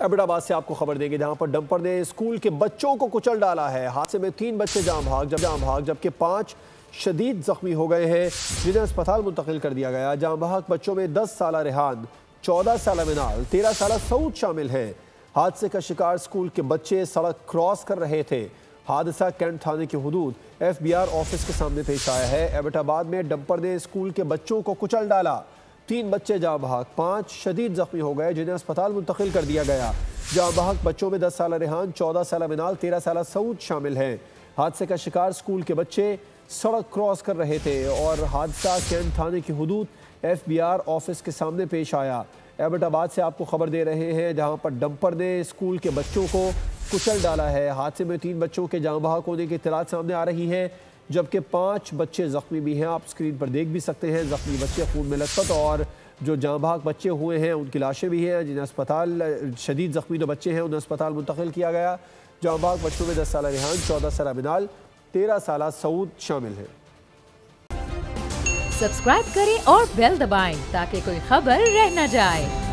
एबटाबाद से आपको खबर देंगे जहां पर डंपर ने स्कूल के बच्चों को कुचल डाला है। हादसे में 3 बच्चे जाम भाग जबकि 5 शदीद जख्मी हो गए हैं, जिन्हें अस्पताल मुंतकिल कर दिया गया। जाम भाग बच्चों में 10 साल रेहान, 14 साल मिनाल, 13 साल सऊद शामिल हैं। हादसे का शिकार स्कूल के बच्चे सड़क क्रॉस कर रहे थे। हादसा कैंट थाने की हुदूद FBR ऑफिस के सामने पेश आया है। एबटाबाद में डंपर ने स्कूल के बच्चों को कुचल डाला। 3 बच्चे जाम भाग, 5 शदीद जख्मी हो गए, जिन्हें अस्पताल मुंतकिल कर दिया गया। जाम भाग बच्चों में 10 साल रेहान, 14 साल मिनाल, 13 साल सऊद शामिल हैं। हादसे का शिकार स्कूल के बच्चे सड़क क्रॉस कर रहे थे और हादसा कैंट थाने की हुदूद FBR ऑफिस के सामने पेश आया। एबटाबाद से आपको खबर दे रहे हैं जहां पर डंपर ने स्कूल के बच्चों को कुचल डाला है। हादसे में 3 बच्चों के जाम बहक होने की इत्तलात सामने आ रही है, जबकि 5 बच्चे जख्मी भी हैं। आप स्क्रीन पर देख भी सकते हैं जख्मी बच्चे खून में लथपथ, और जो जाम बहक बच्चे हुए हैं उनकी लाशें भी हैं, जिन्हें अस्पताल शदीद जख्मी जो बच्चे हैं उन्हें अस्पताल मुंतकिल किया गया। जाम बहक बच्चों में 10 साल रेहान, 14 साल मिनाल, 13 साल सऊद शामिल हैं। सब्सक्राइब करें और बेल दबाएं ताकि कोई खबर रह न जाए।